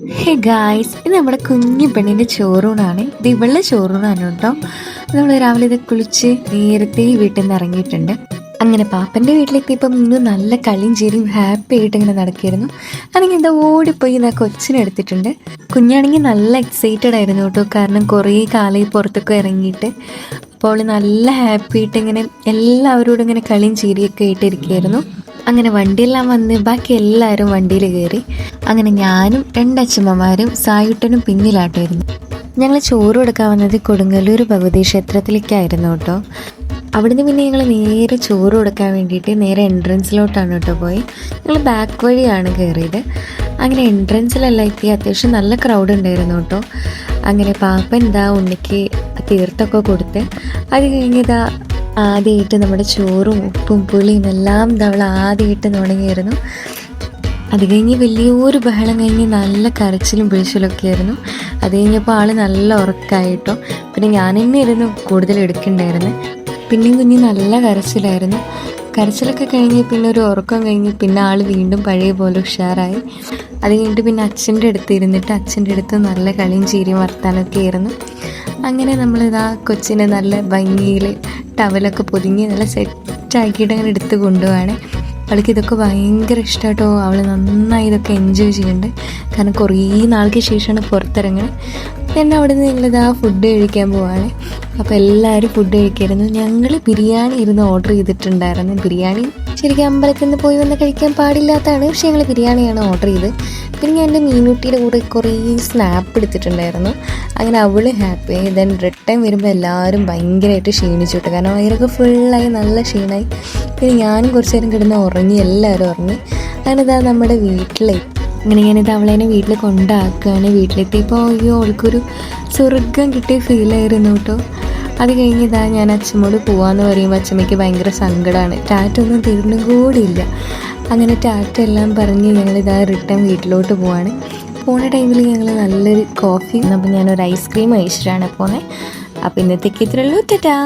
Hey guys, ഇത് നമ്മുടെ കുഞ്ഞു പെണ്ണിൻ്റെ ചോറൂണാണ്. ഇത് ഇവളുടെ ചോറൂണാണ് കേട്ടോ. നമ്മൾ രാവിലെ ഇത് കുളിച്ച് നേരത്തെ വീട്ടിൽ നിന്ന് ഇറങ്ങിയിട്ടുണ്ട്. അങ്ങനെ പാപ്പൻ്റെ വീട്ടിലെത്തിയപ്പം ഇന്നും നല്ല കളിയും ചിരിയും ഹാപ്പി ആയിട്ട് ഇങ്ങനെ നടക്കുകയായിരുന്നു. അല്ലെങ്കിൽ എന്താ ഓടിപ്പോയി ഇതാ കൊച്ചിനെ എടുത്തിട്ടുണ്ട്. കുഞ്ഞാണെങ്കിൽ നല്ല എക്സൈറ്റഡ് ആയിരുന്നു കേട്ടോ, കാരണം കുറേ കാലം പുറത്തൊക്കെ ഇറങ്ങിയിട്ട്. അപ്പോൾ നല്ല ഹാപ്പി ആയിട്ട് ഇങ്ങനെ എല്ലാവരോടും ഇങ്ങനെ കളിയും ചിരിയൊക്കെ ആയിട്ടിരിക്കുകയായിരുന്നു. അങ്ങനെ വണ്ടിയെല്ലാം വന്ന് ബാക്കി എല്ലാവരും വണ്ടിയിൽ കയറി. അങ്ങനെ ഞാനും രണ്ടച്ഛമ്മമാരും സായുട്ടനും പിന്നിലാട്ടായിരുന്നു. ഞങ്ങൾ ചോറ് കൊടുക്കാൻ വന്നത് കൊടുങ്ങല്ലൂർ ഭഗവതി ക്ഷേത്രത്തിലേക്കായിരുന്നു കേട്ടോ. അവിടുന്ന് പിന്നെ ഞങ്ങൾ നേരെ ചോറ് കൊടുക്കാൻ വേണ്ടിയിട്ട് നേരെ എൻട്രൻസിലോട്ടാണ് കേട്ടോ പോയി. ഞങ്ങൾ ബാക്ക് വഴിയാണ് കയറിയത്. അങ്ങനെ എൻട്രൻസിലെല്ലാം എത്തി. അത്യാവശ്യം നല്ല ക്രൗഡ് ഉണ്ടായിരുന്നു കേട്ടോ. അങ്ങനെ പാപ്പൻ ഇതാ ഉണ്ണിക്ക് തീർത്തൊക്കെ കൊടുത്ത് അത് കഴിഞ്ഞിതാ ആദ്യമായിട്ട് നമ്മുടെ ചോറും ഉപ്പും പുളിയും എല്ലാം അവൾ ആദ്യമായിട്ട് തുടങ്ങിയായിരുന്നു. അത് കഴിഞ്ഞ് വലിയൊരു ബഹളം കഴിഞ്ഞ് നല്ല കരച്ചിലും പിഴിച്ചിലൊക്കെ ആയിരുന്നു. അത് കഴിഞ്ഞപ്പോൾ ആൾ നല്ല ഉറക്കമായിട്ടോ. പിന്നെ ഞാൻ തന്നെ ഇരുന്നു കൂടുതൽ എടുക്കണ്ടായിരുന്നു. പിന്നെയും കുഞ്ഞ് നല്ല കരച്ചിലായിരുന്നു. കരച്ചിലൊക്കെ കഴിഞ്ഞ് പിന്നെ ഒരു ഉറക്കം കഴിഞ്ഞ് പിന്നെ ആൾ വീണ്ടും പഴയ പോലെ ഉഷാറായി. അത് കഴിഞ്ഞിട്ട് പിന്നെ അച്ഛൻ്റെ അടുത്ത് ഇരുന്നിട്ട് അച്ഛൻ്റെ അടുത്ത് നല്ല കളിയും ചീരിയും വർത്താനൊക്കെ ആയിരുന്നു. അങ്ങനെ നമ്മളിതാ കൊച്ചിനെ നല്ല ഭംഗിയിൽ ടവലൊക്കെ പൊതിഞ്ഞ് നല്ല സെറ്റാക്കിയിട്ട് അങ്ങനെ എടുത്ത് കൊണ്ടുപോവാണ്. അവൾക്ക് ഇതൊക്കെ ഭയങ്കര ഇഷ്ടമായിട്ടോ. അവൾ നന്നായി ഇതൊക്കെ എൻജോയ് ചെയ്യുന്നുണ്ട്. കാരണം കുറേ നാൾക്ക് ശേഷമാണ് പുറത്തിറങ്ങുന്നത്. പിന്നെ അവിടെ നിന്ന് ഞങ്ങളിതാ ഫുഡ് കഴിക്കാൻ പോവാണ്. അപ്പോൾ എല്ലാവരും ഫുഡ് കഴിക്കായിരുന്നു. ഞങ്ങൾ ബിരിയാണി ഇരുന്ന് ഓർഡർ ചെയ്തിട്ടുണ്ടായിരുന്നു. ബിരിയാണി ശരിക്കും അമ്പലത്തിൽ നിന്ന് പോയി വന്ന് കഴിക്കാൻ പാടില്ലാത്തതാണ്, പക്ഷേ ഞങ്ങൾ ബിരിയാണിയാണ് ഓർഡർ ചെയ്ത്. പിന്നെ ഞാൻ എൻ്റെ മീനൂട്ടിയുടെ കൂടെ കുറേ സ്നാപ്പ് എടുത്തിട്ടുണ്ടായിരുന്നു. അങ്ങനെ അവൾ ഹാപ്പി ആയി. ദെൻ റിട്ടേൺ വരുമ്പോൾ എല്ലാവരും ഭയങ്കരമായിട്ട് ക്ഷീണിച്ചു കിട്ടും, കാരണം വയറൊക്കെ ഫുള്ളായി നല്ല ക്ഷീണമായി. പിന്നെ ഞാനും കുറച്ച് നേരം കിടന്ന് ഉറങ്ങി, എല്ലാവരും ഉറങ്ങി. അങ്ങനെ ഇതാ നമ്മുടെ വീട്ടിലെത്തി. അങ്ങനെ ഞാനിത് അവളേനെ വീട്ടിൽ കൊണ്ടാക്കുകയാണ്. വീട്ടിലെത്തിയപ്പോൾ അയ്യോ അവൾക്കൊരു സ്വർഗം കിട്ടിയ ഫീലായിരുന്നു കേട്ടോ. അത് കഴിഞ്ഞിതാ ഞാൻ അച്ഛമ്മോട് പോവാമെന്ന് പറയുമ്പോൾ അച്ഛമ്മയ്ക്ക് ഭയങ്കര സങ്കടമാണ്. ടാറ്റൊന്നും തരുന്നും കൂടിയില്ല. അങ്ങനെ ടാറ്റ എല്ലാം പറഞ്ഞ് ഞങ്ങളിതാ റിട്ടേൺ വീട്ടിലോട്ട് പോവാണ്. പോണ ടൈമിൽ ഞങ്ങൾ നല്ലൊരു കോഫി, അപ്പോൾ ഞാനൊരു ഐസ്ക്രീം കഴിച്ചിട്ടാണ് പോകുന്നത്. അപ്പോൾ ഇന്നത്തേക്ക് ഇത്രയുള്ളൂ. ടാറ്റാ.